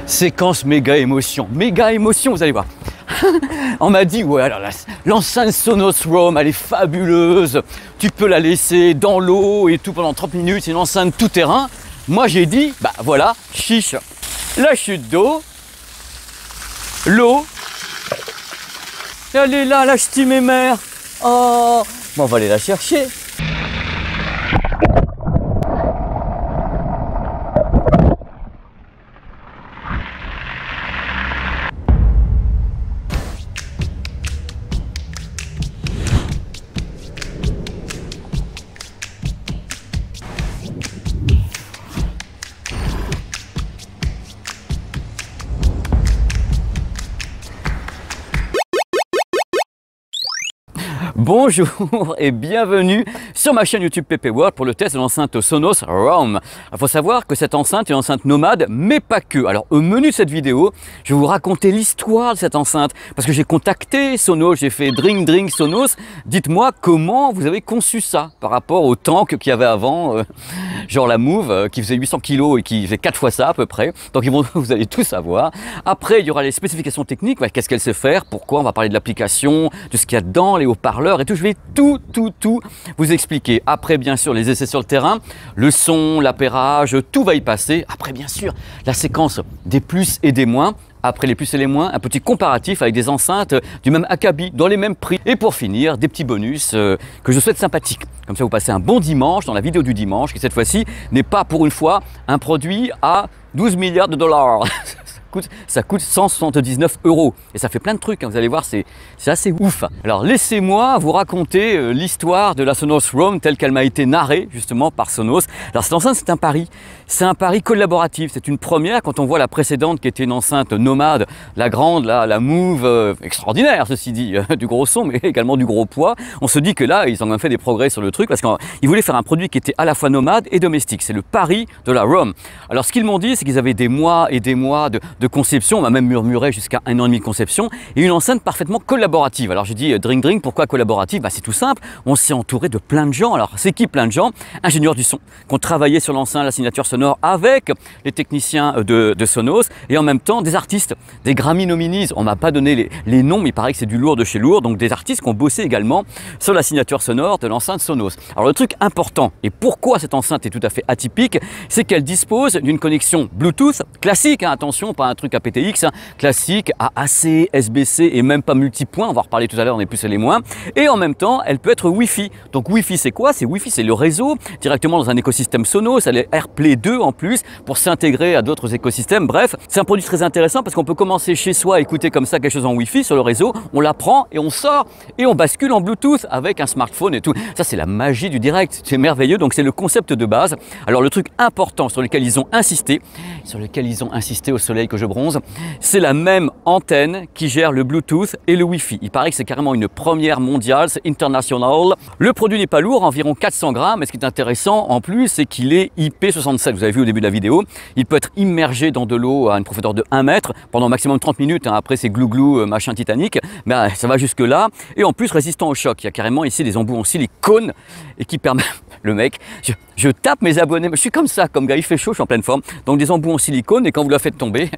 Séquence méga émotion, vous allez voir. On m'a dit, ouais, alors l'enceinte Sonos Roam, elle est fabuleuse, tu peux la laisser dans l'eau et tout pendant 30 minutes, c'est une enceinte tout terrain. Moi j'ai dit, bah voilà, chiche, la chute d'eau, l'eau, elle est là, la ch'ti mémère. Oh, bon, on va aller la chercher. Bonjour et bienvenue sur ma chaîne YouTube PP World pour le test de l'enceinte Sonos Roam. Il faut savoir que cette enceinte est une enceinte nomade, mais pas que. Alors au menu de cette vidéo, je vais vous raconter l'histoire de cette enceinte parce que j'ai contacté Sonos, j'ai fait Drink Sonos. Dites-moi comment vous avez conçu ça par rapport au tank qu'il y avait avant, genre la Move qui faisait 800 kg et qui faisait 4 fois ça à peu près. Donc vous allez tout savoir. Après, il y aura les spécifications techniques, qu'est-ce qu'elle sait faire, pourquoi, on va parler de l'application, de ce qu'il y a dedans, les haut-parleurs et tout. Je vais tout vous expliquer. Après, bien sûr, les essais sur le terrain, le son, l'appairage, tout va y passer. Après, bien sûr, la séquence des plus et des moins. Après les plus et les moins, un petit comparatif avec des enceintes du même acabit, dans les mêmes prix. Et pour finir, des petits bonus que je souhaite sympathiques. Comme ça, vous passez un bon dimanche dans la vidéo du dimanche, qui cette fois-ci n'est pas pour une fois un produit à 12 milliards de dollars. Ça coûte 179 €. Et ça fait plein de trucs, hein, vous allez voir, c'est assez ouf. Alors laissez-moi vous raconter l'histoire de la Sonos Roam telle qu'elle m'a été narrée justement par Sonos. Alors cette enceinte, c'est un pari. C'est un pari collaboratif. C'est une première quand on voit la précédente qui était une enceinte nomade, la grande, la Move, extraordinaire ceci dit, du gros son mais également du gros poids. On se dit que là, ils ont même fait des progrès sur le truc parce qu'ils voulaient faire un produit qui était à la fois nomade et domestique. C'est le pari de la Roam. Alors ce qu'ils m'ont dit, c'est qu'ils avaient des mois et des mois de conception, on m'a même murmuré jusqu'à 1 an et demi de conception, et une enceinte parfaitement collaborative. Alors j'ai dit Drink, pourquoi collaborative? C'est tout simple, on s'est entouré de plein de gens. Alors c'est qui plein de gens? Ingénieurs du son, qui ont travaillé sur l'enceinte, la signature sonore avec les techniciens de Sonos, et en même temps des artistes, des Grammy nominees. On m'a pas donné les noms, mais il paraît que c'est du lourd de chez lourd, donc des artistes qui ont bossé également sur la signature sonore de l'enceinte Sonos. Alors le truc important, et pourquoi cette enceinte est tout à fait atypique, c'est qu'elle dispose d'une connexion Bluetooth classique, hein, attention, pas un truc aptX, hein, classique, AAC, SBC et même pas multipoint, on va en reparler tout à l'heure, on est plus et les moins. Et en même temps, elle peut être Wi-Fi. Donc Wi-Fi, c'est quoi? C'est Wi-Fi, c'est le réseau directement dans un écosystème Sonos. Elle est AirPlay 2 en plus pour s'intégrer à d'autres écosystèmes. Bref, c'est un produit très intéressant parce qu'on peut commencer chez soi à écouter comme ça quelque chose en Wi-Fi sur le réseau. On la prend et on sort et on bascule en Bluetooth avec un smartphone et tout. Ça, c'est la magie du direct. C'est merveilleux. Donc c'est le concept de base. Alors le truc important sur lequel ils ont insisté, au soleil que je bronze, c'est la même antenne qui gère le Bluetooth et le Wi-Fi. Il paraît que c'est carrément une première mondiale, c'est international. Le produit n'est pas lourd, environ 400 grammes, mais ce qui est intéressant en plus, c'est qu'il est IP67. Vous avez vu au début de la vidéo, il peut être immergé dans de l'eau à une profondeur de 1 mètre pendant maximum 30 minutes. Hein. Après, c'est glouglou, machin Titanic, mais ça va jusque là. Et en plus, résistant au choc. Il y a carrément ici des embouts en silicone et qui permettent... Le mec, je tape mes abonnés, je suis comme ça, comme gars, il fait chaud, je suis en pleine forme. Donc des embouts en silicone et quand vous la faites tomber,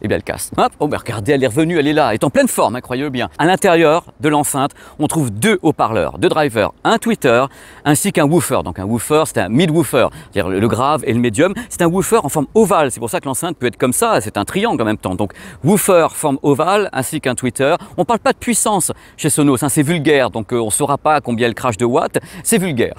eh bien elle casse. Hop, oh ben regardez, elle est revenue, elle est là, elle est en pleine forme, hein, croyez-le bien. À l'intérieur de l'enceinte, on trouve 2 haut-parleurs, 2 drivers, un tweeter ainsi qu'un woofer. Donc un woofer, c'est un mid-woofer, c'est-à-dire le grave et le médium. C'est un woofer en forme ovale, c'est pour ça que l'enceinte peut être comme ça, c'est un triangle en même temps. Donc woofer, forme ovale, ainsi qu'un tweeter. On ne parle pas de puissance chez Sonos, hein, c'est vulgaire, donc on ne saura pas combien elle crache de watts, c'est vulgaire.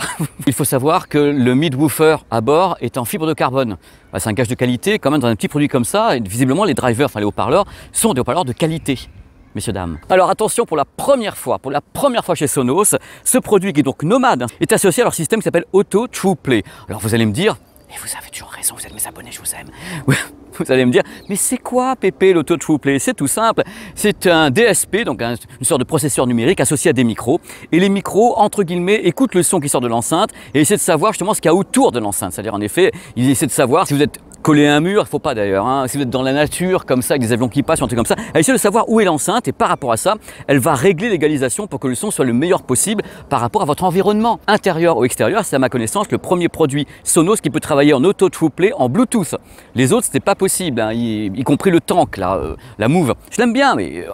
Il faut savoir que le mid-woofer à bord est en fibre de carbone. C'est un gage de qualité, quand même dans un petit produit comme ça, et visiblement les drivers, enfin les haut-parleurs, sont des haut-parleurs de qualité. Messieurs, dames. Alors attention, pour la première fois chez Sonos, ce produit qui est donc nomade est associé à leur système qui s'appelle Auto True Play. Alors vous allez me dire, mais vous avez toujours raison, vous êtes mes abonnés, je vous aime. Vous allez me dire, mais c'est quoi Pépé l'Auto True Play? C'est tout simple, c'est un DSP, donc une sorte de processeur numérique associé à des micros. Et les micros, entre guillemets, écoutent le son qui sort de l'enceinte et essaient de savoir justement ce qu'il y a autour de l'enceinte. C'est-à-dire en effet, ils essaient de savoir si vous êtes collée à un mur, il ne faut pas d'ailleurs. Hein. Si vous êtes dans la nature, comme ça, avec des avions qui passent, un truc comme ça, essayez de savoir où est l'enceinte et par rapport à ça, elle va régler l'égalisation pour que le son soit le meilleur possible par rapport à votre environnement, intérieur ou extérieur. C'est à ma connaissance le premier produit Sonos qui peut travailler en auto true play en Bluetooth. Les autres, c'était pas possible, hein, y compris le Tank, là, la Move. Je l'aime bien, mais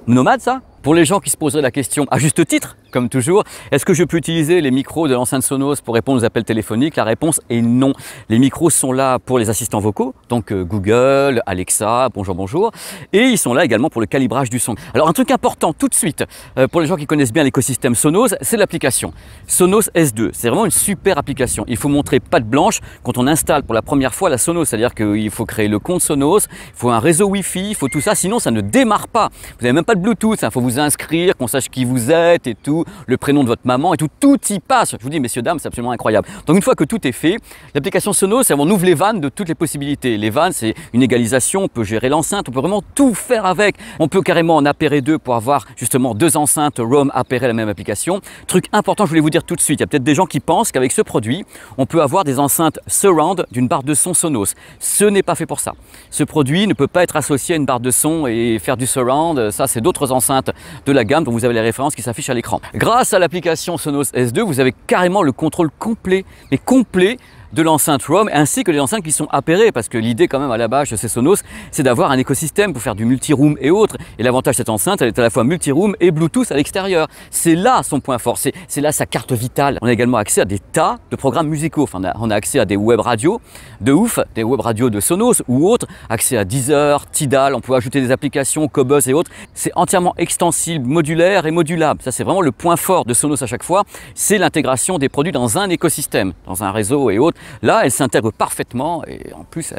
nomade ça? Pour les gens qui se poseraient la question, à juste titre, comme toujours, est-ce que je peux utiliser les micros de l'enceinte Sonos pour répondre aux appels téléphoniques? La réponse est non. Les micros sont là pour les assistants vocaux, donc Google, Alexa, bonjour, et ils sont là également pour le calibrage du son. Alors un truc important tout de suite, pour les gens qui connaissent bien l'écosystème Sonos, c'est l'application Sonos S2. C'est vraiment une super application. Il faut montrer patte blanche quand on installe pour la première fois la Sonos, c'est-à-dire qu'il faut créer le compte Sonos, il faut un réseau Wi-Fi, il faut tout ça, sinon ça ne démarre pas. Vous n'avez même pas de Bluetooth, il faut vous inscrire, qu'on sache qui vous êtes et tout, le prénom de votre maman et tout, tout y passe. Je vous dis, messieurs, dames, c'est absolument incroyable. Donc une fois que tout est fait, l'application Sonos, on ouvre les vannes de toutes les possibilités. Les vannes, c'est une égalisation, on peut gérer l'enceinte, on peut vraiment tout faire avec. On peut carrément en appairer deux pour avoir justement deux enceintes Roam appairer la même application. Truc important, je voulais vous dire tout de suite, il y a peut-être des gens qui pensent qu'avec ce produit, on peut avoir des enceintes surround d'une barre de son Sonos. Ce n'est pas fait pour ça. Ce produit ne peut pas être associé à une barre de son et faire du surround. Ça, c'est d'autres enceintes de la gamme dont vous avez les références qui s'affichent à l'écran. Grâce à l'application Sonos S2, vous avez carrément le contrôle complet, mais complet de l'enceinte Roam ainsi que les enceintes qui sont appairées, parce que l'idée quand même à la base de ces Sonos, c'est d'avoir un écosystème pour faire du multi-room et autres. Et l'avantage de cette enceinte, elle est à la fois multi-room et Bluetooth à l'extérieur. C'est là son point fort, c'est là sa carte vitale. On a également accès à des tas de programmes musicaux. Enfin, on a accès à des web radios de ouf, des web radios de Sonos ou autres, accès à Deezer, Tidal, on peut ajouter des applications, Qobuz et autres. C'est entièrement extensible, modulaire et modulable. Ça, c'est vraiment le point fort de Sonos à chaque fois, c'est l'intégration des produits dans un écosystème, dans un réseau et autres. Là, elle s'intègre parfaitement et en plus,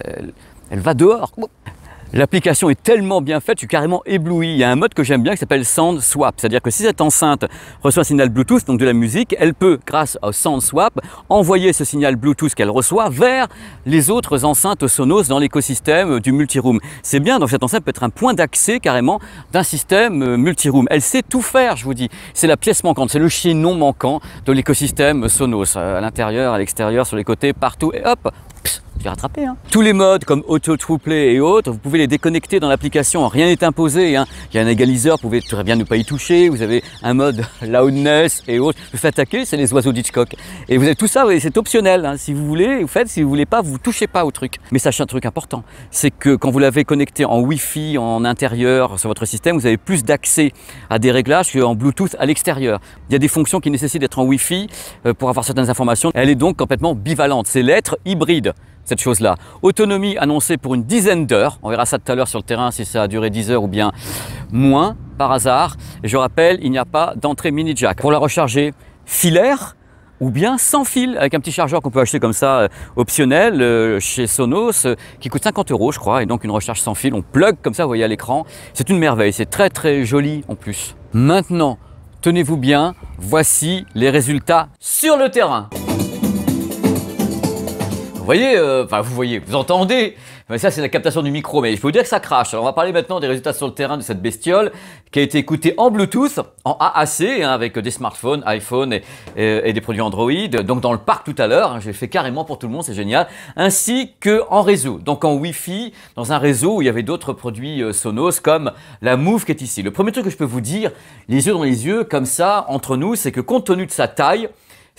elle va dehors. L'application est tellement bien faite, je suis carrément ébloui. Il y a un mode que j'aime bien qui s'appelle Sound Swap. C'est-à-dire que si cette enceinte reçoit un signal Bluetooth, donc de la musique, elle peut, grâce au Sound Swap, envoyer ce signal Bluetooth qu'elle reçoit vers les autres enceintes Sonos dans l'écosystème du multi-room. C'est bien, donc cette enceinte peut être un point d'accès carrément d'un système multi-room. Elle sait tout faire, je vous dis. C'est la pièce manquante, c'est le chaînon manquant de l'écosystème Sonos. À l'intérieur, à l'extérieur, sur les côtés, partout, et hop, j'ai rattrapé. Hein. Tous les modes comme Auto True Play et autres, vous pouvez les déconnecter dans l'application, rien n'est imposé. Hein. Il y a un égaliseur, vous pouvez très bien ne pas y toucher, vous avez un mode Loudness et autres. Le fait attaquer, c'est les oiseaux d'Hitchcock. Et vous avez tout ça, c'est optionnel. Hein. Si vous voulez, vous faites, si vous voulez pas, vous touchez pas au truc. Mais sachez un truc important, c'est que quand vous l'avez connecté en Wi-Fi, en intérieur sur votre système, vous avez plus d'accès à des réglages qu'en Bluetooth à l'extérieur. Il y a des fonctions qui nécessitent d'être en Wi-Fi pour avoir certaines informations. Elle est donc complètement bivalente, c'est l'être hybride. Cette chose-là. Autonomie annoncée pour une dizaine d'heures. On verra ça tout à l'heure sur le terrain si ça a duré 10 heures ou bien moins par hasard. Et je rappelle, il n'y a pas d'entrée mini jack. Pour la recharger filaire ou bien sans fil, avec un petit chargeur qu'on peut acheter comme ça, optionnel, chez Sonos, qui coûte 50 € je crois, et donc une recharge sans fil. On plug comme ça, vous voyez à l'écran. C'est une merveille, c'est très très joli en plus. Maintenant, tenez-vous bien, voici les résultats sur le terrain. Vous entendez, mais ça c'est la captation du micro, mais je peux vous dire que ça crache. Alors on va parler maintenant des résultats sur le terrain de cette bestiole qui a été écoutée en Bluetooth, en AAC, hein, avec des smartphones, iPhone et des produits Android, donc dans le parc tout à l'heure, hein, j'ai fait carrément pour tout le monde, c'est génial, ainsi qu'en réseau, donc en Wi-Fi, dans un réseau où il y avait d'autres produits Sonos comme la Move qui est ici. Le premier truc que je peux vous dire, les yeux dans les yeux, comme ça, entre nous, c'est que compte tenu de sa taille,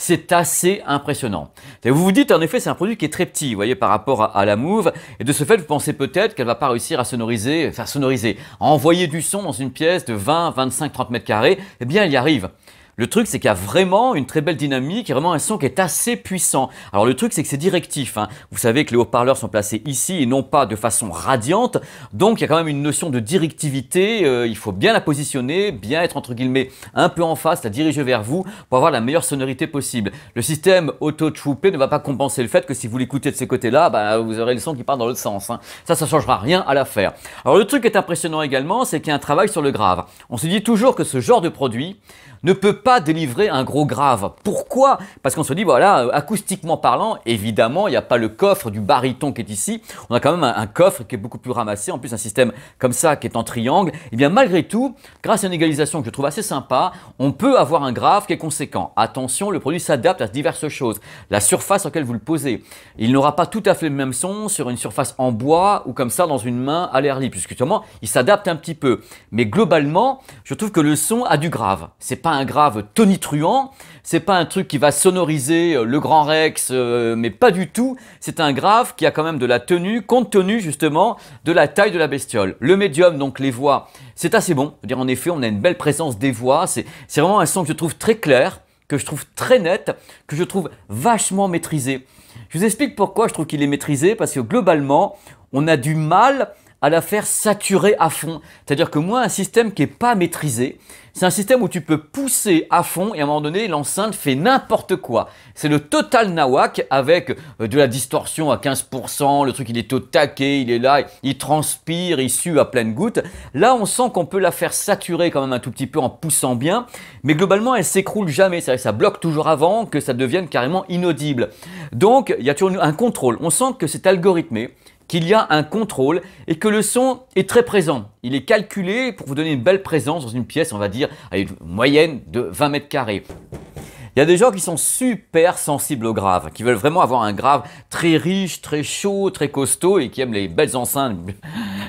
c'est assez impressionnant. Et vous vous dites, en effet, c'est un produit qui est très petit, vous voyez, par rapport à la Move. Et de ce fait, vous pensez peut-être qu'elle ne va pas réussir à à envoyer du son dans une pièce de 20, 25, 30 mètres carrés. Eh bien, elle y arrive. Le truc, c'est qu'il y a vraiment une très belle dynamique, il y a vraiment un son qui est assez puissant. Alors le truc, c'est que c'est directif. Hein. Vous savez que les haut-parleurs sont placés ici et non pas de façon radiante. Donc il y a quand même une notion de directivité. Il faut bien la positionner, bien être entre guillemets un peu en face, la diriger vers vous pour avoir la meilleure sonorité possible. Le système Auto True Play ne va pas compenser le fait que si vous l'écoutez de ces côtés-là, vous aurez le son qui part dans l'autre sens. Hein. Ça ne changera rien à l'affaire. Alors le truc qui est impressionnant également, c'est qu'il y a un travail sur le grave. On se dit toujours que ce genre de produit ne peut pas délivrer un gros grave. Pourquoi? Parce qu'on se dit, voilà, acoustiquement parlant, évidemment, il n'y a pas le coffre du baryton qui est ici. On a quand même un coffre qui est beaucoup plus ramassé. En plus, un système comme ça qui est en triangle. Et bien, malgré tout, grâce à une égalisation que je trouve assez sympa, on peut avoir un grave qui est conséquent. Attention, le produit s'adapte à diverses choses. La surface sur laquelle vous le posez. Il n'aura pas tout à fait le même son sur une surface en bois ou comme ça dans une main à l'air libre. Puisque justement, il s'adapte un petit peu. Mais globalement, je trouve que le son a du grave. C'est pas un grave tonitruant, c'est pas un truc qui va sonoriser le Grand Rex, mais pas du tout. C'est un grave qui a quand même de la tenue, compte tenu justement de la taille de la bestiole. Le médium, donc les voix, c'est assez bon. Je veux dire, en effet, on a une belle présence des voix. C'est vraiment un son que je trouve très clair, que je trouve très net, que je trouve vachement maîtrisé. Je vous explique pourquoi je trouve qu'il est maîtrisé, parce que globalement, on a du mal à la faire saturer à fond. C'est-à-dire que moi, un système qui n'est pas maîtrisé, c'est un système où tu peux pousser à fond et à un moment donné, l'enceinte fait n'importe quoi. C'est le total nawak avec de la distorsion à 15%, le truc il est au taquet, il est là, il transpire, il sue à pleine goutte. Là, on sent qu'on peut la faire saturer quand même un tout petit peu en poussant bien, mais globalement, elle s'écroule jamais. C'est-à-dire que ça bloque toujours avant que ça devienne carrément inaudible. Donc, il y a toujours un contrôle. On sent que c'est algorithmé, qu'il y a un contrôle et que le son est très présent. Il est calculé pour vous donner une belle présence dans une pièce, on va dire, à une moyenne de 20 mètres carrés. Il y a des gens qui sont super sensibles au grave, qui veulent vraiment avoir un grave très riche, très chaud, très costaud et qui aiment les belles enceintes,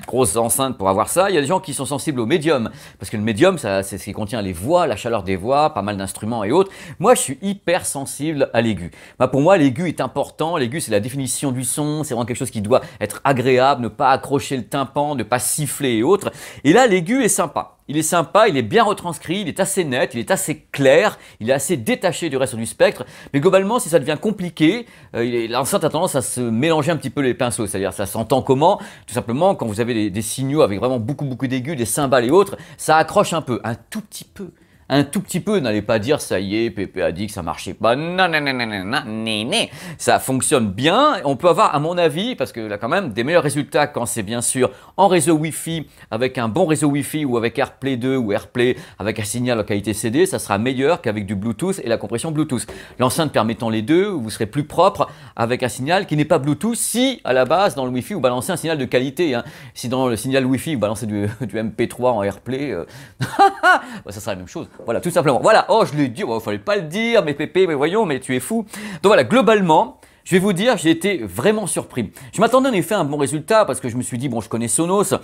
grosses enceintes pour avoir ça. Il y a des gens qui sont sensibles au médium, parce que le médium, c'est ce qui contient les voix, la chaleur des voix, pas mal d'instruments et autres. Moi, je suis hyper sensible à l'aigu. Bah, pour moi, l'aigu est important. L'aigu, c'est la définition du son. C'est vraiment quelque chose qui doit être agréable, ne pas accrocher le tympan, ne pas siffler et autres. Et là, l'aigu est sympa. Il est sympa, il est bien retranscrit, il est assez net, il est assez clair, il est assez détaché du reste du spectre. Mais globalement, si ça devient compliqué, l'enceinte a tendance à se mélanger un petit peu les pinceaux. C'est-à-dire, ça s'entend comment? Tout simplement, quand vous avez des signaux avec vraiment beaucoup d'aigus, des cymbales et autres, ça accroche un peu, un tout petit peu. Un tout petit peu, n'allez pas dire ça y est, Pépé a dit que ça marchait pas. Non, non, non, non, non, non, non, non. Ça fonctionne bien. On peut avoir, à mon avis, parce que là quand même, des meilleurs résultats quand c'est bien sûr en réseau Wi-Fi, avec un bon réseau Wi-Fi ou avec AirPlay 2 ou AirPlay avec un signal en qualité CD, ça sera meilleur qu'avec du Bluetooth et la compression Bluetooth. L'enceinte permettant les deux, vous serez plus propre avec un signal qui n'est pas Bluetooth si, à la base, dans le Wi-Fi, vous balancez un signal de qualité. Hein. Si dans le signal Wi-Fi, vous balancez du MP3 en AirPlay, ça sera la même chose. Voilà, tout simplement. Voilà, oh, je l'ai dit, il fallait pas le dire, mais Pépé, mais voyons, mais tu es fou. Donc voilà, globalement, je vais vous dire, j'ai été vraiment surpris. Je m'attendais en effet à un bon résultat parce que je me suis dit, bon, je connais Sonos,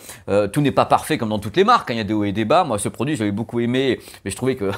tout n'est pas parfait comme dans toutes les marques, hein, il y a des hauts et des bas. Moi, ce produit, j'avais beaucoup aimé, mais je trouvais que,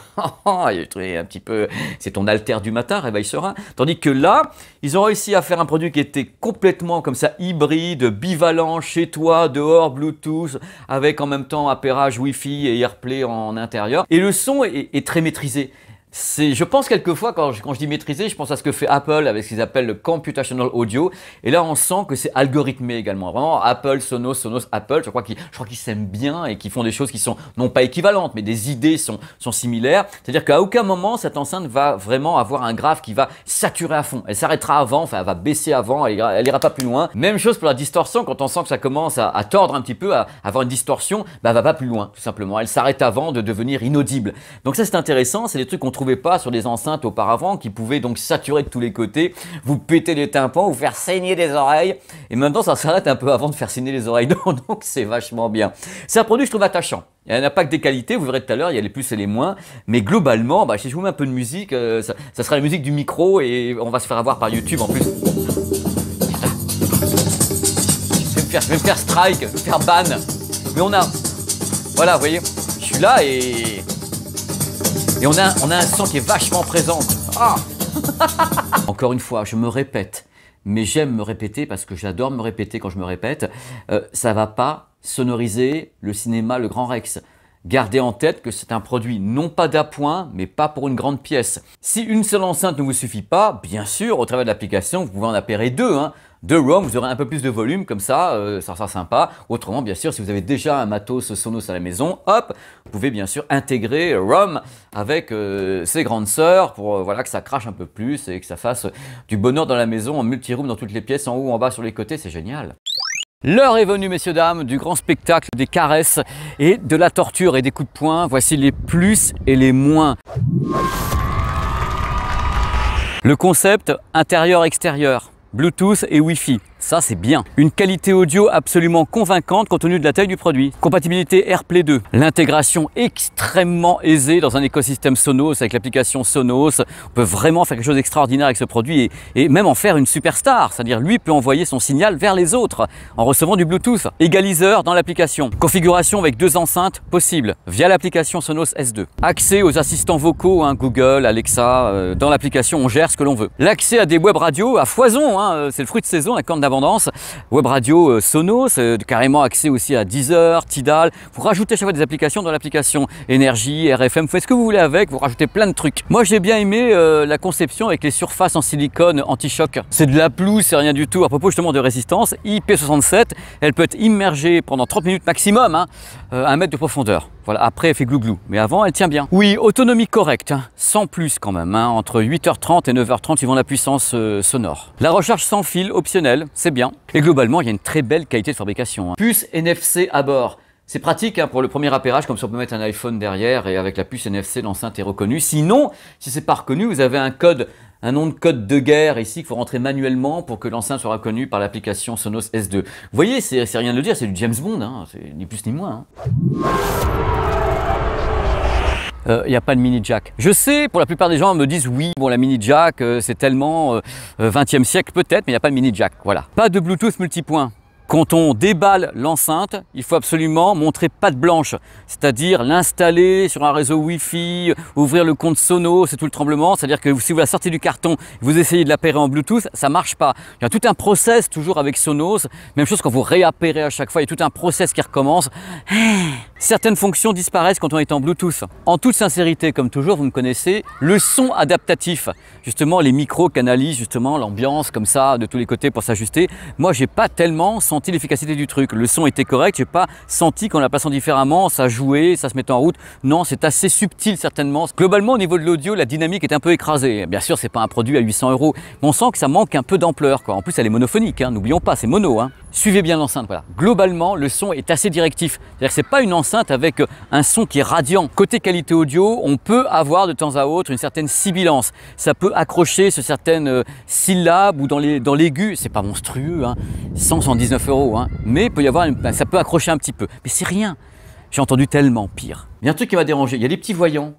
j'ai trouvé un petit peu, c'est ton alter du matin, réveil serein. Tandis que là, ils ont réussi à faire un produit qui était complètement comme ça, hybride, bivalent, chez toi, dehors, Bluetooth, avec en même temps appairage Wi-Fi et AirPlay en intérieur. Et le son est très maîtrisé. Je pense quelquefois, quand je dis maîtriser, je pense à ce que fait Apple avec ce qu'ils appellent le computational audio. Et là, on sent que c'est algorithmé également. Vraiment, Apple, Sonos, Apple, je crois qu'ils s'aiment bien et qu'ils font des choses qui sont non pas équivalentes, mais des idées sont similaires. C'est-à-dire qu'à aucun moment, cette enceinte va vraiment avoir un grave qui va saturer à fond. Elle s'arrêtera avant, enfin, elle va baisser avant, elle ira pas plus loin. Même chose pour la distorsion, quand on sent que ça commence à tordre un petit peu, à avoir une distorsion, bah, elle va pas plus loin, tout simplement. Elle s'arrête avant de devenir inaudible. Donc ça, c'est intéressant. C'est des trucs qu'on trouvait pas sur des enceintes auparavant qui pouvaient donc saturer de tous les côtés, vous péter les tympans, vous faire saigner des oreilles et maintenant ça s'arrête un peu avant de faire saigner les oreilles donc c'est vachement bien. C'est un produit que je trouve attachant. Il n'y en a pas que des qualités, vous verrez tout à l'heure, il y a les plus et les moins, mais globalement, bah, si je vous mets un peu de musique, ça sera la musique du micro et on va se faire avoir par YouTube en plus. Je vais me faire strike, je vais me faire ban, mais on a, voilà, vous voyez, je suis là et on a un son qui est vachement présent. Ah Encore une fois, je me répète, mais j'aime me répéter parce que j'adore me répéter quand je me répète. Ça ne va pas sonoriser le cinéma Le Grand Rex. Gardez en tête que c'est un produit non pas d'appoint, mais pas pour une grande pièce. Si une seule enceinte ne vous suffit pas, bien sûr, au travers de l'application, vous pouvez en appairer deux. Hein. Deux ROM, vous aurez un peu plus de volume, comme ça sera sympa. Autrement, bien sûr, si vous avez déjà un matos Sonos à la maison, hop, vous pouvez bien sûr intégrer ROM avec ses grandes sœurs pour voilà, que ça crache un peu plus et que ça fasse du bonheur dans la maison en multi-room dans toutes les pièces, en haut, en bas, sur les côtés, c'est génial. L'heure est venue, messieurs, dames, du grand spectacle des caresses et de la torture et des coups de poing. Voici les plus et les moins. Le concept intérieur-extérieur, Bluetooth et Wi-Fi. Ça, c'est bien. Une qualité audio absolument convaincante compte tenu de la taille du produit. Compatibilité AirPlay 2. L'intégration extrêmement aisée dans un écosystème Sonos avec l'application Sonos. On peut vraiment faire quelque chose d'extraordinaire avec ce produit et même en faire une superstar. C'est-à-dire, lui peut envoyer son signal vers les autres en recevant du Bluetooth. Égaliseur dans l'application. Configuration avec 2 enceintes possible via l'application Sonos S2. Accès aux assistants vocaux, Google, Alexa. Dans l'application, on gère ce que l'on veut. L'accès à des web radios à foison. C'est le fruit de saison, la corne d'abondance. Web radio Sonos, carrément accès aussi à Deezer, Tidal. Vous rajoutez à chaque fois des applications dans l'application énergie, RFM, vous faites ce que vous voulez avec, vous rajoutez plein de trucs. Moi j'ai bien aimé la conception avec les surfaces en silicone anti-choc. C'est de la pelouse, c'est rien du tout. À propos justement de résistance, IP67, elle peut être immergée pendant 30 minutes maximum, à 1 mètre de profondeur. Voilà, après elle fait glouglou, mais avant elle tient bien. Oui, autonomie correcte, sans plus quand même, entre 8h30 et 9h30 suivant la puissance sonore. La recharge sans fil optionnelle, c'est bien. Et globalement, il y a une très belle qualité de fabrication. Puce NFC à bord. C'est pratique pour le premier appairage, comme ça on peut mettre un iPhone derrière et avec la puce NFC, l'enceinte est reconnue. Sinon, si c'est pas reconnu, vous avez un nom de code de guerre ici qu'il faut rentrer manuellement pour que l'enceinte soit reconnue par l'application Sonos S2. Vous voyez, c'est rien de le dire, c'est du James Bond, c'est ni plus ni moins. Il n'y a pas de mini jack. Je sais, pour la plupart des gens me disent oui, bon la mini jack c'est tellement 20e siècle peut-être, mais il n'y a pas de mini jack, voilà. Pas de Bluetooth multipoint. Quand on déballe l'enceinte, il faut absolument montrer patte blanche, c'est-à-dire l'installer sur un réseau Wi-Fi, ouvrir le compte Sonos, c'est tout le tremblement, c'est-à-dire que si vous la sortez du carton, vous essayez de l'appairer en Bluetooth, ça marche pas. Il y a tout un process toujours avec Sonos, même chose quand vous réappérez à chaque fois, il y a tout un process qui recommence. Certaines fonctions disparaissent quand on est en Bluetooth. En toute sincérité, comme toujours, vous me connaissez, le son adaptatif, justement les micros canalisent justement l'ambiance comme ça de tous les côtés pour s'ajuster. Moi, j'ai pas tellement senti l'efficacité du truc. Le son était correct, j'ai pas senti qu'en la plaçant différemment, ça jouait, ça se mettait en route. Non, c'est assez subtil certainement. Globalement, au niveau de l'audio, la dynamique est un peu écrasée. Bien sûr, c'est pas un produit à 800 €, mais on sent que ça manque un peu d'ampleur. En plus, elle est monophonique, n'oublions pas, c'est mono. Suivez bien l'enceinte, voilà. Globalement, le son est assez directif. C'est-à-dire que c'est pas une enceinte avec un son qui est radiant. Côté qualité audio, on peut avoir de temps à autre une certaine sibilance. Ça peut accrocher sur certaines syllabes ou dans l'aigu. C'est pas monstrueux, 119 €, mais il peut y avoir ça peut accrocher un petit peu. Mais c'est rien. J'ai entendu tellement pire. Il y a un truc qui m'a dérangé. Il y a des petits voyants.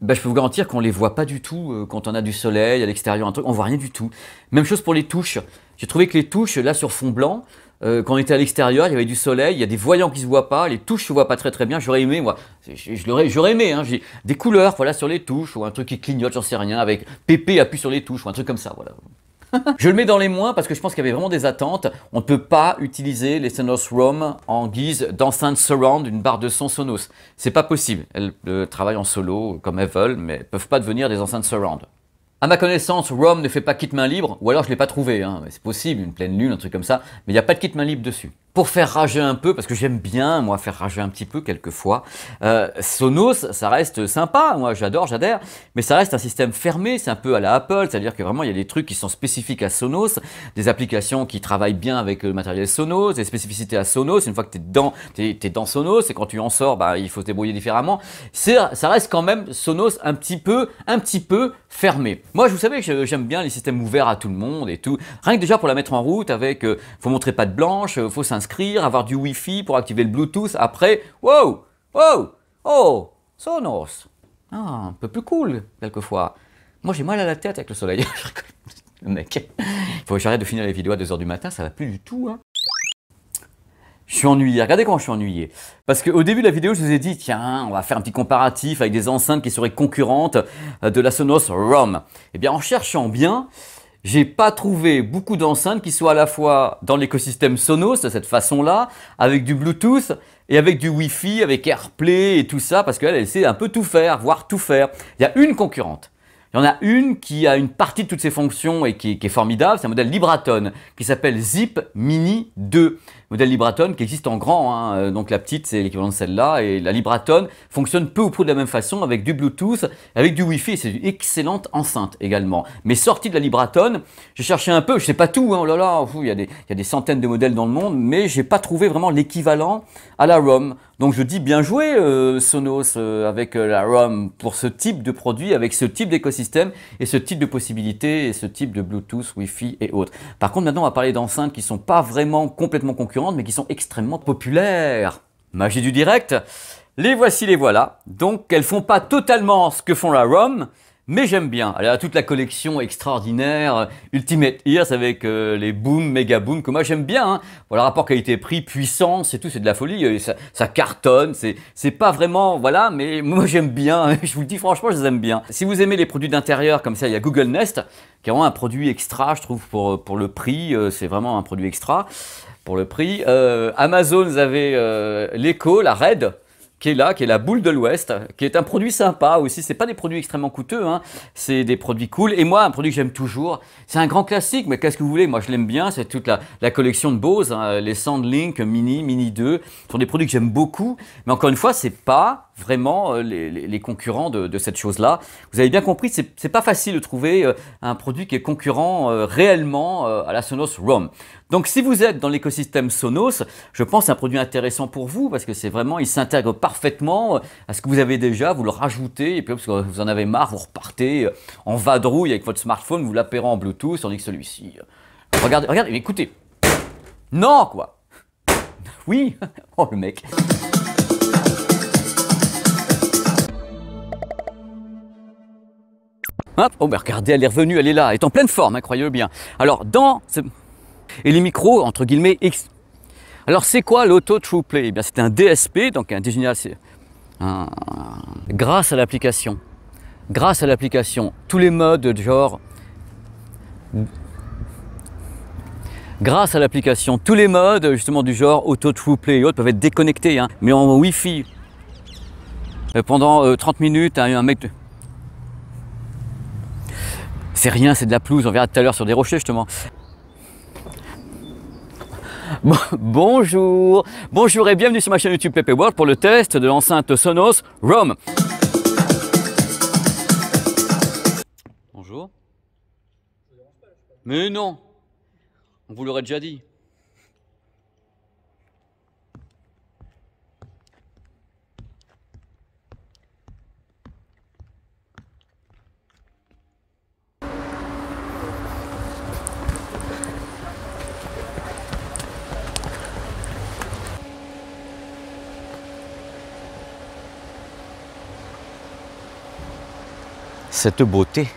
Je peux vous garantir qu'on les voit pas du tout quand on a du soleil à l'extérieur, on voit rien du tout. Même chose pour les touches. J'ai trouvé que les touches là sur fond blanc, quand on était à l'extérieur, il y avait du soleil, il y a des voyants qui se voient pas, les touches se voient pas très bien. J'aurais aimé, moi, j'aurais aimé, j'ai des couleurs, voilà, sur les touches ou un truc qui clignote, j'en sais rien, avec PP appuie sur les touches ou un truc comme ça, voilà. Je le mets dans les moins parce que je pense qu'il y avait vraiment des attentes. On ne peut pas utiliser les Sonos Roam en guise d'enceinte surround, une barre de son Sonos. C'est pas possible. Elles travaillent en solo comme elles veulent, mais elles ne peuvent pas devenir des enceintes surround. À ma connaissance, Roam ne fait pas kit main libre, ou alors je ne l'ai pas trouvé. C'est possible, une pleine lune, un truc comme ça, mais il n'y a pas de kit main libre dessus. Pour faire rager un peu, parce que j'aime bien, moi, faire rager un petit peu quelquefois, Sonos, ça reste sympa, moi j'adhère, mais ça reste un système fermé, c'est un peu à la Apple, c'est-à-dire que vraiment il y a des trucs qui sont spécifiques à Sonos, des applications qui travaillent bien avec le matériel Sonos, des spécificités à Sonos, une fois que t'es dans Sonos, et quand tu en sors, il faut se débrouiller différemment. Ça reste quand même Sonos un petit peu fermé. Moi, vous savez que j'aime bien les systèmes ouverts à tout le monde et tout. Rien que déjà pour la mettre en route avec, faut montrer patte blanche, faut s'inscrire, avoir du Wi-Fi pour activer le Bluetooth. Après, wow, oh, Sonos. Un peu plus cool, quelquefois. Moi, j'ai mal à la tête avec le soleil. Le mec. Faut que j'arrête de finir les vidéos à 2 h du matin, ça va plus du tout, Je suis ennuyé, regardez comment je suis ennuyé. Parce qu'au début de la vidéo, je vous ai dit, tiens, on va faire un petit comparatif avec des enceintes qui seraient concurrentes de la Sonos Roam. Eh bien, en cherchant bien, j'ai pas trouvé beaucoup d'enceintes qui soient à la fois dans l'écosystème Sonos de cette façon-là, avec du Bluetooth et avec du Wi-Fi, avec AirPlay et tout ça, parce qu'elle sait un peu tout faire, voire tout faire. Il y a une concurrente Il y en a une qui a une partie de toutes ces fonctions et qui est formidable, c'est un modèle Libraton qui s'appelle Zip Mini 2. Modèle Libraton qui existe en grand, hein. Donc la petite c'est l'équivalent de celle-là, et la Libraton fonctionne peu ou prou de la même façon avec du Bluetooth, avec du Wi-Fi, c'est une excellente enceinte également. Mais sortie de la Libraton, j'ai cherché un peu, je sais pas tout, hein, oh là là, il y a des centaines de modèles dans le monde, mais j'ai pas trouvé vraiment l'équivalent à la ROM. Donc je dis bien joué Sonos avec la ROM pour ce type de produit, avec ce type d'écosystème et ce type de possibilités et ce type de Bluetooth, Wi-Fi et autres. Par contre maintenant on va parler d'enceintes qui ne sont pas vraiment complètement concurrentes mais qui sont extrêmement populaires. Magie du direct, les voici les voilà. Donc elles font pas totalement ce que font la ROM, mais j'aime bien. Elle a toute la collection extraordinaire, Ultimate Ears avec les Boom, Mega Boom, que moi j'aime bien. Hein. Voilà, rapport qualité-prix, puissance et tout, c'est de la folie. Ça cartonne, c'est pas vraiment, voilà, mais moi j'aime bien. Je vous le dis franchement, je les aime bien. Si vous aimez les produits d'intérieur comme ça, il y a Google Nest, qui est vraiment un produit extra, je trouve, pour le prix. C'est vraiment un produit extra pour le prix. Amazon, vous avez l'Echo, la Red, qui est là, qui est la boule de l'Ouest, qui est un produit sympa aussi. C'est pas des produits extrêmement coûteux, hein. C'est des produits cool. Et moi, un produit que j'aime toujours, c'est un grand classique, mais qu'est-ce que vous voulez? Moi, je l'aime bien. C'est toute la collection de Bose, hein, les SoundLink Mini, Mini 2. Ce sont des produits que j'aime beaucoup. Mais encore une fois, c'est pas vraiment les concurrents de cette chose-là. Vous avez bien compris, c'est pas facile de trouver un produit qui est concurrent réellement à la Sonos ROM. Donc si vous êtes dans l'écosystème Sonos, je pense que c'est un produit intéressant pour vous parce que c'est vraiment, il s'intègre parfaitement à ce que vous avez déjà, vous le rajoutez et puis parce que vous en avez marre, vous repartez en vadrouille avec votre smartphone, vous l'appairez en Bluetooth, tandis que celui-ci, regardez, regardez, écoutez, non quoi, oui, oh le mec. Hop, oh ben regardez, elle est revenue, elle est là, elle est en pleine forme, hein, croyez-le bien. Alors et les micros, entre guillemets, Alors c'est quoi l'Auto TruePlay? Eh bien c'est un DSP, donc un digital, grâce à l'application, tous les modes genre, grâce à l'application, tous les modes justement du genre Auto TruePlay et autres peuvent être déconnectés, hein, mais en Wi-Fi pendant 30 minutes, hein, un mec. C'est rien, c'est de la pelouse, on verra tout à l'heure sur des rochers justement. Bonjour et bienvenue sur ma chaîne YouTube PP World pour le test de l'enceinte Sonos ROM. Bonjour. Mais non, on vous l'aurait déjà dit. Cette beauté.